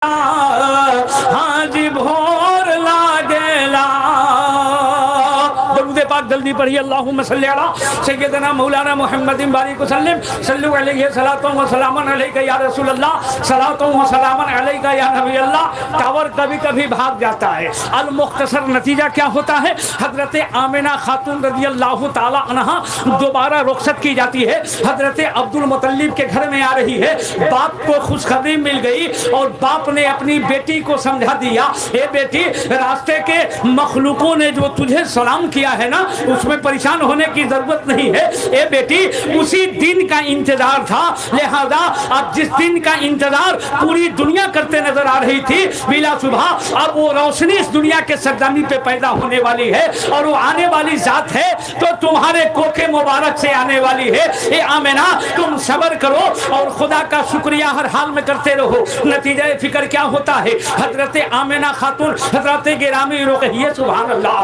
ہاں جی بھور لاگیلا درود پاک جلدی پڑھیے اللہم صلی علی سیدنا مولانا محمد بارک وسلم صلو علیہ صلاۃ و سلام علیک یا رسول اللہ صلاۃ و سلام علیک یا نبی اللہ. ٹاور کبھی کبھی بھاگ جاتا ہے. المختصر نتیجہ کیا ہوتا ہے؟ حضرت آمنہ خاتون رضی اللہ تعالی عنہا دوبارہ رخصت کی جاتی ہے. حضرت عبد المطلب کے گھر میں آ رہی ہے. باپ کو خوشخبری مل گئی اور باپ نے اپنی بیٹی کو سمجھا دیا اے بیٹی راستے کے مخلوقوں نے جو تجھے سلام کیا ہے نا اس میں پریشان ہونے کی ضرورت نہیں ہے. اے بیٹی اسی دن کا انتظار تھا, لہذا اب جس دن کا انتظار پوری دنیا کرتے نظر آ رہی تھی بلا صبح اب وہ روشنی اس دنیا کے سرزمین پہ پیدا ہونے والی ہے اور وہ آنے والی ذات ہے تو تمہارے کوکے مبارک سے آنے والی ہے. اے آمنہ تم صبر کرو اور خدا کا شکریہ ہر حال میں کرتے رہو. نتیجہ فکر کیا ہوتا ہے؟ حضرت آمنہ خاتون حضرت گرامی رقیہ سبحان اللہ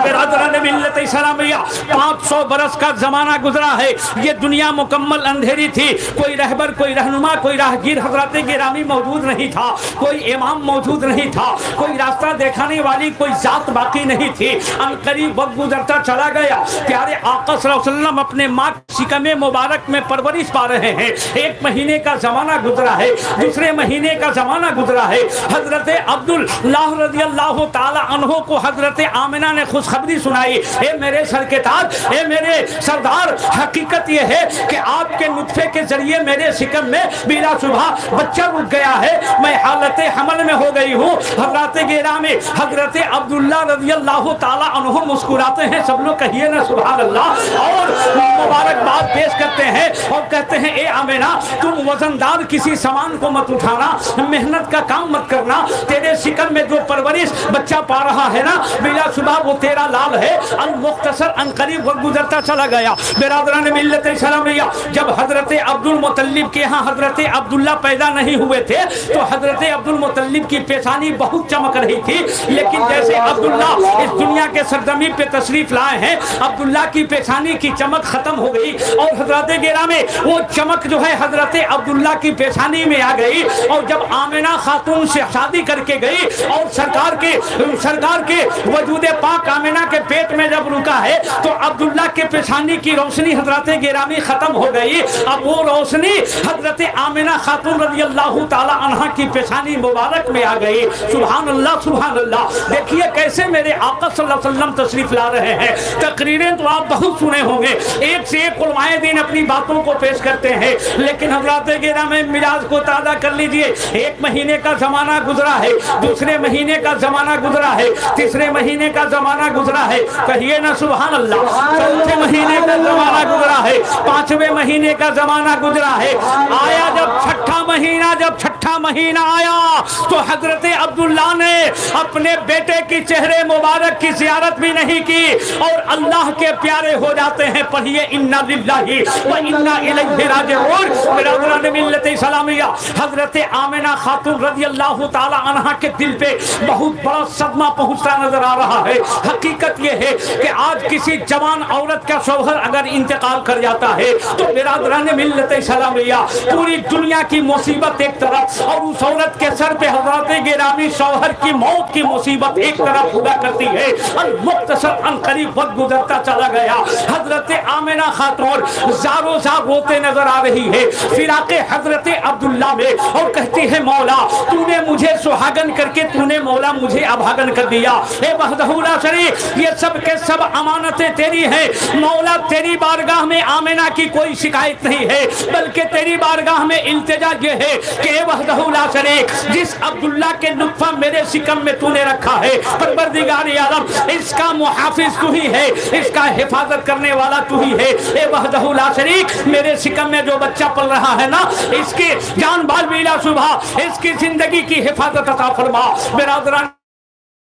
برادران ملت اسلامیہ 500 برس کا زمانہ گزرا ہے. یہ دنیا مکمل اندھیری تھی. کوئی رہبر, کوئی رہنما, کوئی راہگیر حضرت گرامی موجود نہیں تھا. کوئی امام موجود نہیں تھا. کوئی راستہ دکھانے والی کوئی ذات باقی نہیں تھی. ان قریب وقت گزرتا چلا گیا. پیارے آقا صلی اللہ علیہ وسلم اپنے ماں شکم مبارک میں پرورش پا رہے ہیں. 1 مہینے کا زمانہ گزرا ہے, دوسرے مہینے کا زمانہ گزرا ہے. حضرت عبداللہ رضی اللہ تعالی عنہ کو حضرت آمنہ نے خوشخبری سنائی. اے میرے سر کے تاج, اے میرے سردار, حقیقت یہ ہے کہ آپ کے نطفے کے ذریعے میرے شکم میں بلا صبح بچہ رک گیا ہے. میں حالت حمل میں ہو گئی ہوں. حضرت گرامی حضرت عبداللہ رضی اللہ تعالی عنہ مسکراتے ہیں. سب لوگ کہیے نا سبحان اللہ, اور مبارکباد پیش کرتے ہیں اور کہتے ہیں اے آمنہ تم وزندار کسی سامان کو مت اٹھانا, محنت کا کام مت کرنا. تیرے شکم میں جو پرورش بچہ پا رہا ہے نا بلا صبح وہ تیرا لال ہے. المختصر ان قریب وقت گزرتا چلا گیا. برادران ملت اسلامیہ جب حضرت عبد المطلب کے ہاں حضرت عبداللہ پیدا نہیں ہوئے تھے تو حضرت عبد المطلب کی پیشانی بہت چمک رہی تھی. لیکن جیسے عبداللہ اس دنیا کے سرزمین پہ تشریف لائے ہیں عبداللہ کی پیشانی کی چمک ختم ہو گئی اور حضرت گرامی وہ چمک جو ہے حضرت عبداللہ کی پیشانی میں آ گئی. اور جب آمنہ خاتون سے شادی کر کے گئی اور سرکار کے وجود پاک آمنہ کے پیٹ میں جب رکا ہے تو عبداللہ کے پیشانی کی روشنی حضرت گرامی ختم ہو گئی. اب وہ روشنی حضرت آمنہ خاتون رضی اللہ تعالی عنہا کی پیشانی مبارک میں آ گئی. سبحان اللہ سبحان اللہ. دیکھیے کیسے میرے آقا صلی اللہ علیہ وسلم تشریف لا رہے ہیں. تقریریں تو آپ بہت سنے ہوں گے, ایک سے ایک علماء دین اپنی باتوں کو پیش کرتے ہیں, لیکن حضرات گرامی مزاج کو تازہ کر لیجئے. 1 مہینے کا زمانہ گزرا ہے, دوسرے مہینے کا زمانہ گزرا ہے, تیسرے مہینے کا زمانہ گزرا ہے. کہیے نا سبحان اللہ. چوتھے مہینے کا زمانہ گزرا ہے, 5ویں مہینے کا زمانہ گزرا ہے. آیا جب چھٹا مہینہ آیا تو حضرت عبداللہ نے اپنے بیٹے کی چہرے مبارک کی زیارت بھی نہیں کی اور اللہ کے پیارے ہو جاتے ہیں. پڑھیے انا للہ و انا الیہ راجعون. برادران ملت اسلامیہ حضرت آمنہ خاتون رضی اللہ تعالی عنہا کے دل پہ بہت بڑا صدمہ پہنچتا نظر آ رہا ہے. حقیقت یہ ہے کہ آج کسی جوان عورت کا شوہر اگر انتقال کر جاتا ہے تو برادران ملت اسلامیہ پوری دنیا کی مصیبت ایک طرف اور اس عورت کے سر پہ حضرت گرامی شوہر کی موت کی مصیبت ایک طرف ہوا کرتی ہے. المختصر ان قریب وقت گزرتا چلا گیا. حضرت آمنہ خاتون زاروں زار روتے نظر آ رہی ہے فراق حضرت عبداللہ میں اور کہتی ہے مولا تو نے مجھے سہاگن کر کے تو نے مولا مجھے ابھاگن کر دیا. اے وحدہ لا شریک یہ سب کے سب امانتیں تیری ہیں مولا. تیری بارگاہ میں آمنہ کی کوئی شکایت نہیں ہے بلکہ تیری بارگاہ میں التجا یہ ہے کہ اے وحدہ لا شریک جس عبداللہ کے نطفہ میرے شکم میں تو نے رکھا ہے پروردگار عالم اس کا محافظ تو ہی ہے, اس کا حفاظت کرنے والا تو ہی ہے. اے وحدہ لا شریک میرے شکم میں جو بچہ پل رہا ہے نا اس کی جان بال بلا صبح اس کی زندگی کی حفاظت عطا فرما. برادران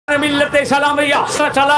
ملت اسلامیہ چلا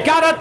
11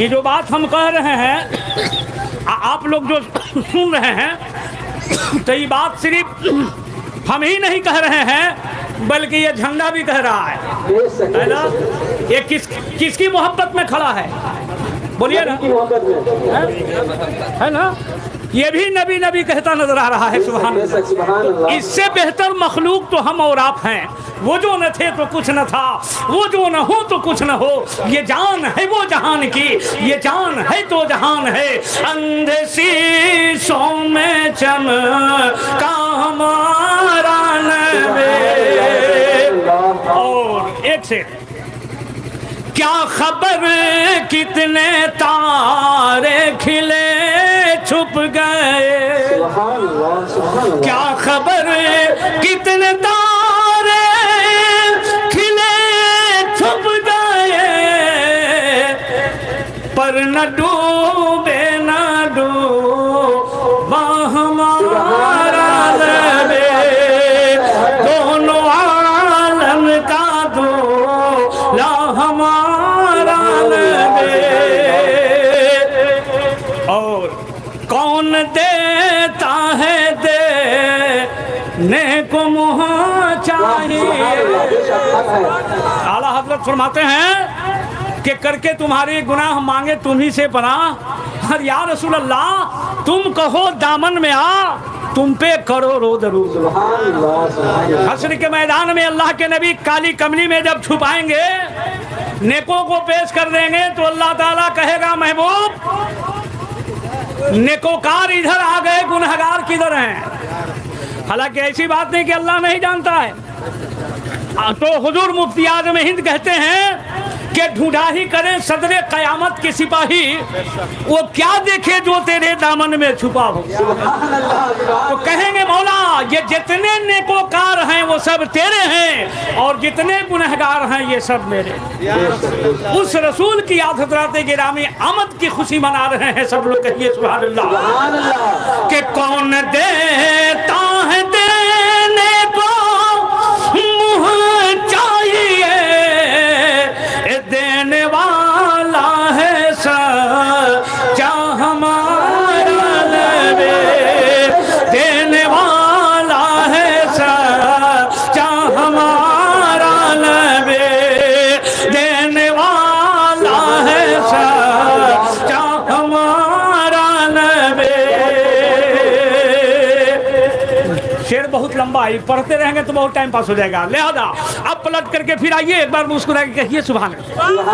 یہ جو بات ہم کہہ رہے ہیں آپ لوگ جو سن رہے ہیں تو یہ بات صرف ہم ہی نہیں کہہ رہے ہیں بلکہ یہ جھنڈا بھی کہہ رہا ہے نا. یہ کس کی محبت میں کھڑا ہے بولیے نا, ہے نا. یہ بھی نبی نبی کہتا نظر آ رہا ہے. سبحان اللہ. اس سے بہتر مخلوق تو ہم اور آپ ہیں. وہ جو نہ تھے تو کچھ نہ تھا, وہ جو نہ ہو تو کچھ نہ ہو. یہ جان ہے وہ جہان کی, یہ جان ہے تو جہان ہے. اندھے شیشوں میں چمکا ہمارا نبی. اور ایک سے کیا خبر کتنے تارے کھلے چھپ گئے, کیا خبر کتنے تارے کھلے چھپ گئے, پر نہ ڈوبے نہ ڈوبا ہمارا نبی. دونوں عالم کا دولا ہمارا نبی. اور کون دیتا ہے دینے کو منہ چاہیے. اعلیٰ حضرت فرماتے ہیں کہ کر کے تمہاری گناہ مانگے تمہیں سے پناہ, اور یا رسول اللہ تم کہو دامن میں آ, تم پہ کرو رو درود. حشر کے میدان میں اللہ کے نبی کالی کملی میں جب چھپائیں گے, نیکوں کو پیش کر دیں گے تو اللہ تعالیٰ کہے گا محبوب نیکوکار ادھر آ گئے, گنہگار کدھر ہیں. حالانکہ ایسی بات نہیں کہ اللہ نہیں جانتا ہے. تو حضور مفتی اعظم ہند کہتے ہیں کہ ڈھونڈا ہی کریں صدر قیامت کے سپاہی, وہ کیا دیکھے جو تیرے دامن میں چھپا ہو. تو کہیں گے مولا یہ جتنے نیکوکار ہیں وہ سب تیرے ہیں, اور جتنے گنہگار ہیں یہ سب میرے. اس رسول کی یاد حضرات گرامی آمد کی خوشی منا رہے ہیں. سب لوگ کہیے سبحان اللہ. کہ کون دیتا ہے دینے کو منہ چاہیے, دینے والا ہے سچا ہمارا نبی. دینے والا ہے سچا ہمارا نبی. دینے والا ہے سچا ہمارا نبی. شعر بہت لمبا ہے, پڑھتے رہیں گے تو بہت ٹائم پاس ہو جائے گا. لہذا اب پلٹ کر کے پھر آئیے ایک بار مسکرا کے کہیے سبحان اللہ.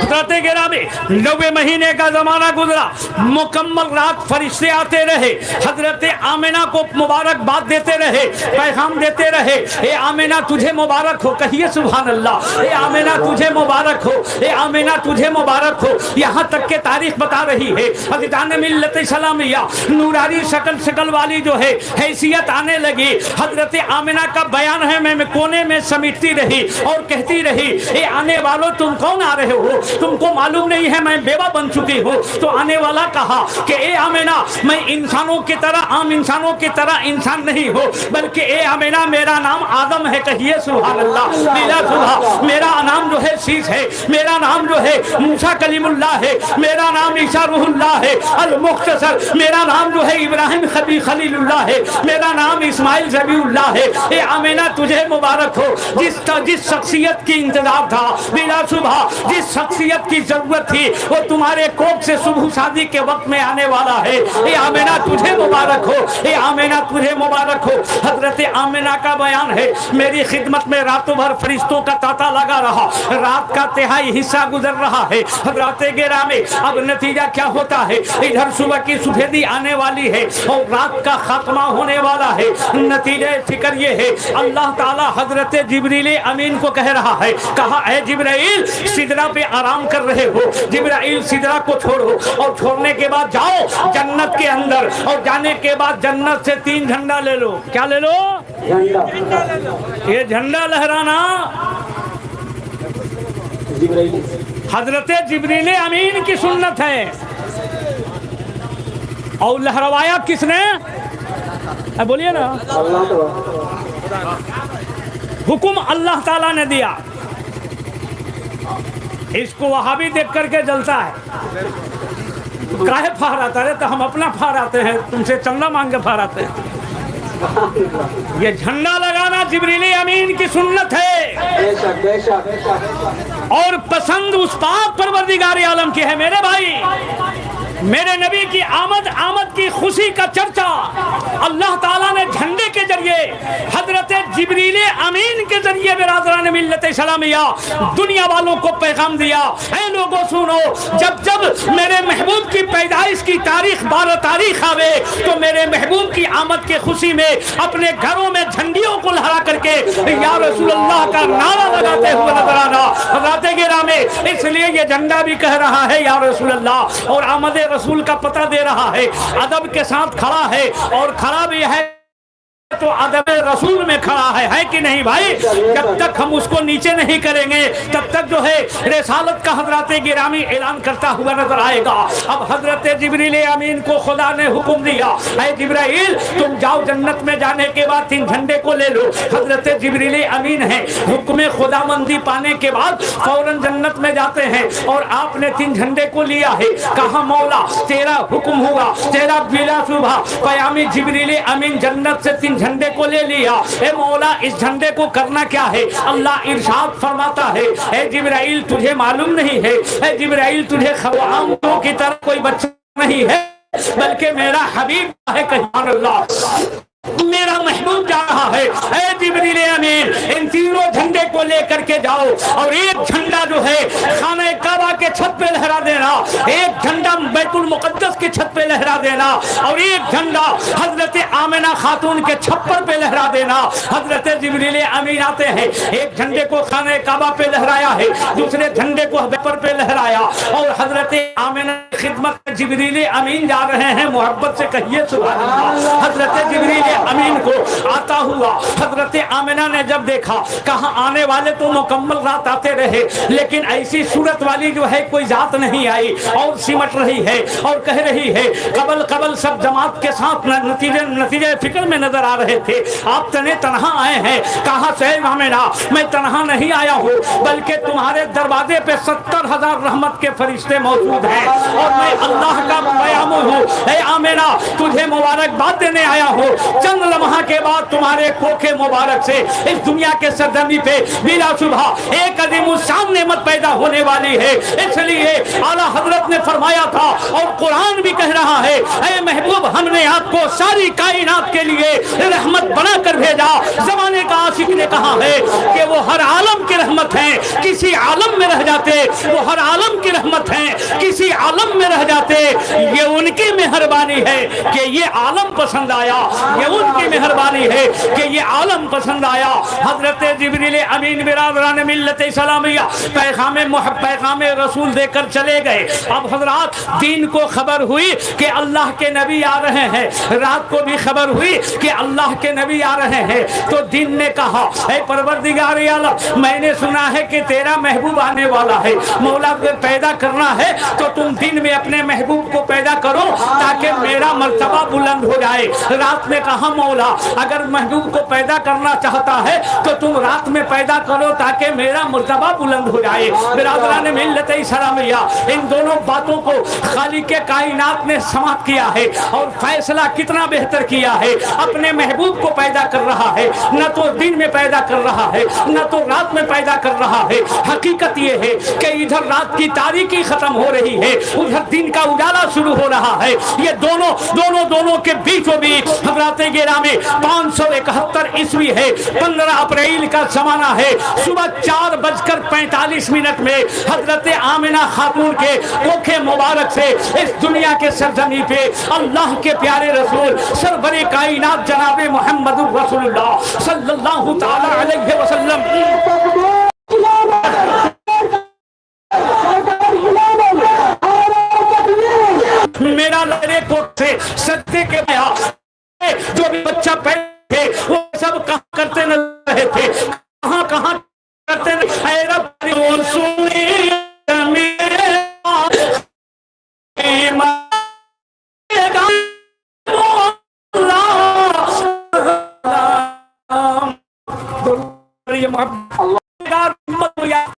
حضرت گرامی 90 مہینے کا زمانہ گزرا, مکمل رات فرشتے آتے رہے, حضرت آمنہ کو مبارکباد دیتے رہے, پیغام دیتے رہے. اے آمنہ تجھے مبارک ہو, کہیے سبحان اللہ. اے آمنہ تجھے مبارک ہو, اے آمنہ تجھے مبارک ہو. یہاں تک کہ تاریخ بتا رہی ہے حضرت ملت اسلامیہ نورانی شکل والی جو ہے حیثیت آنے لگی. حضرت آمنہ کا بیان ہے, میں کونے میں سمیٹتی رہی اور کہتی رہی اے آنے والوں تم کون آ رہے ہو, تم کو معلوم نہیں ہے میں بیوہ بن چکی ہوں. تو آنے والا کہا کہ اے آمنہ میں انسانوں کی طرح عام انسانوں کی طرح انسان نہیں ہوں, بلکہ اے آمنہ میرا نام آدم ہے. کہیے سبحان اللہ. میرا صبح میرا نام جو ہے شیش ہے, میرا نام جو ہے موسیٰ کلیم اللہ ہے, میرا نام عیسیٰ روح اللہ ہے المختصر, میرا نام جو ہے ابراہیم خلیل اللہ ہے, میرا نام اسماعیل ذبیح اللہ ہے. اے آمنہ تجھے مبارک ہو, جس شخصیت کی انتظار تھا بلا صبح, جس شخصیت کی ضرورت تھی وہ تمہارے کوکھ سے صبح شادی کے وقت میں آنے والا ہے. اے آمنہ تجھے مبارک ہو, اے آمنہ تجھے مبارک ہو. حضرت آمنہ کا بیان ہے میری خدمت میں راتوں بھر فرشتوں کا تانتا لگا رہا, رات کا تہائی حصہ گزر رہا ہے. حضرات گرامی اب نتیجہ کیا ہوتا ہے, ادھر صبح کی سفیدی آنے والی ہے اور رات کا خاتمہ ہونے والا ہے. نتیجہ فکر یہ ہے اللہ تعالی حضرت جبریل امین کو کہہ رہا ہے, کہا اے جبرائیل سدرہ پہ آرام کر رہے ہو, جبرائیل سدرہ کو چھوڑو, اور چھوڑنے کے بعد جاؤ جنت کے اندر, اور جانے کے بعد جنت سے 3 جھنڈا لے لو. کیا لے لو؟ یہ جھنڈا لہرانا حضرت جبریل امین کی سنت ہے. اور لہروایا کس نے؟ بولیے نا. حکم اللہ تعالیٰ نے دیا. اس کو وہابی دیکھ کر کے جلتا ہے، کاہے پھہراتا ہے؟ تو ہم اپنا پھہراتے ہیں، تم سے چندہ مانگ کے پھہراتے ہیں۔ یہ جھنڈا لگانا جبریل امین کی سنت ہے، اور پسند اس پاک پروردگار عالم کی ہے۔ میرے بھائی، میرے نبی کی آمد کی خوشی کا چرچا اللہ تعالیٰ نے جھنڈے کے ذریعے حضرت جبریل امین کے ذریعے برادران ملت اسلامیہ دنیا والوں کو پیغام دیا۔ اے لوگوں سنو، جب میرے محبوب کی پیدائش کی تاریخ 12 تاریخ آوے تو میرے محبوب کی آمد کے خوشی میں اپنے گھروں میں جھنڈیوں کو لہرا کر کے یا رسول اللہ کا نعرہ لگاتے ہوئے نظر آنا۔ حضرات گرامی، اس لیے یہ جھنڈا بھی کہہ رہا ہے یا رسول اللہ، اور آمد رسول کا پتہ دے رہا ہے، ادب کے ساتھ کھڑا ہے، اور کھڑا بھی ہے تو ادب رسول میں کھڑا ہے کہ نہیں بھائی؟ جب تک ہم اس کو نیچے نہیں کریں گے تب تک جو ہے رسالت کا حضرات گرامی اعلان کرتا ہوا نظر آئے گا۔ اب حضرت جبریل امین کو خدا نے حکم دیا، اے جبرائیل تم جاؤ جنت میں، جانے کے بعد 3 جھنڈے کو لے لو۔ حضرت جبریل امین ہے، حکم خدا مندی پانے کے بعد فوراً جنت میں جاتے ہیں، اور آپ نے 3 جھنڈے کو لیا ہے۔ کہا مولا تیرا حکم ہوا، تیرا بلا شبہ پیامی جبریل امین جنت سے 3 جھنڈے کو لے لیا۔ اے مولا اس جھنڈے کو کرنا کیا ہے؟ اللہ ارشاد فرماتا ہے، اے جبرائیل تجھے معلوم نہیں ہے، اے جبرائیل تجھے عاموں کی طرح کوئی بچہ نہیں ہے، بلکہ میرا حبیب ہے، سبحان اللہ، میرا محبوب جا رہا ہے۔ اے جبریل امین ان 3 جھنڈے کو لے کر کے جاؤ، اور ایک جھنڈا جو ہے خانہ کعبہ کے چھت پہ لہرا دینا، ایک جھنڈا بیت المقدس کے چھت پہ لہرا دینا، اور ایک جھنڈا حضرت آمنہ خاتون کے چھپر پہ لہرا دینا۔ حضرت جبریل امین آتے ہیں، ایک جھنڈے کو خانہ کعبہ پہ لہرایا ہے، دوسرے جھنڈے کو چھپر پہ لہرایا، اور حضرت آمنہ خدمت میں جبریل امین جا رہے ہیں۔ محبت سے کہیے سبحان اللہ۔ حضرت جبریل امین کو آتا ہوا حضرت آمنہ نے جب دیکھا، کہاں آنے والے تو مکمل رات آتے رہے، لیکن ایسی صورت والی جو ہے کوئی ذات نہیں آئی، اور سمٹ رہی ہے اور کہہ رہی ہے قبل سب جماعت کے ساتھ نتیجے فکر میں نظر آ رہے تھے، آپ تنہا آئے ہیں۔ کہا سے آمنہ میں تنہا نہیں آیا ہوں، بلکہ تمہارے دروازے پہ 70,000 رحمت کے فرشتے موجود ہیں، اور میں اللہ کا پیام ہوں۔ اے آمنہ تجھے مبارکباد دینے آیا ہوں، چند لمحہ کے بعد تمہارے کوکھے مبارک سے اس دنیا کے سرزمین پہ بلا شبہ ایک عظیم الشان نعمت پیدا ہونے والی ہے۔ اس لیے اعلیٰ حضرت نے فرمایا تھا، اور قرآن بھی کہہ رہا ہے، اے محبوب ہم نے آپ کو ساری کائنات کے لیے رحمت بنا کر بھیجا۔ زمانے کا عاشق نے کہا ہے کہ وہ ہر عالم کی رحمت ہیں، کسی عالم میں رہ جاتے، وہ ہر عالم کی رحمت ہیں، کسی عالم میں رہ جاتے، یہ ان کی مہربانی ہے کہ یہ عالم پسند آیا، یہ ان کی مہربانی ہے کہ یہ عالم پسند آیا۔ حضرت جبریل امین برادران ملت اسلامیہ پیغام رسول دے کر چلے گئے۔ اب حضرات دین کو خبر ہوئی کہ اللہ کے نبی آ رہے ہیں، رات کو بھی خبر ہوئی کہ اللہ کے نبی آ رہے ہیں، تو دین نے کہا، اے پروردگار عالم میں نے سنا ہے کہ تیرا محبوب آنے والا ہے، مولا اگر پیدا کرنا ہے تو تم دن میں اپنے محبوب کو پیدا کرو تاکہ میرا مرتبہ بلند ہو جائے۔ رات نے کہا مولا اگر محبوب کو پیدا کرنا چاہتا ہے تو تم رات میں پیدا کرو تاکہ میرا مرتبہ بلند ہو جائے۔ برادران ملت اسلامیہ ان دونوں باتوں کو خالق کائنات نے سماعت کیا ہے، اور فیصلہ کتنا بہتر کیا ہے، اپنے محبوب کو پیدا کر رہا ہے، نہ تو دن میں پیدا کر رہا ہے نہ تو رات میں پیدا کر رہا ہے۔ حقیقت یہ ہے کہ ادھر رات کی تاریکی ختم ہو رہی ہے، ادھر دن کا اجالا شروع ہو رہا ہے۔ یہ دونوں کے بیچوں بیچ حضرات گرامی 571 عیسوی ہے، 15 اپریل کا زمانہ ہے، صبح 4:45 میں حضرت آمنہ خاتون کے کوکھے مبارک سے اس دنیا کے سرزمین پہ اللہ کے پیارے رسول سرور کائنات جناب محمد رسول اللہ صلی اللہ تعالی علیہ وسلم میرا لڑے کوٹ سے سجدے کے بعد جو بھی بچہ پیدا تھے وہ سب کہاں کرتے نظر رہے تھے، کہاں کرتے نظر اے رب سنی اللہ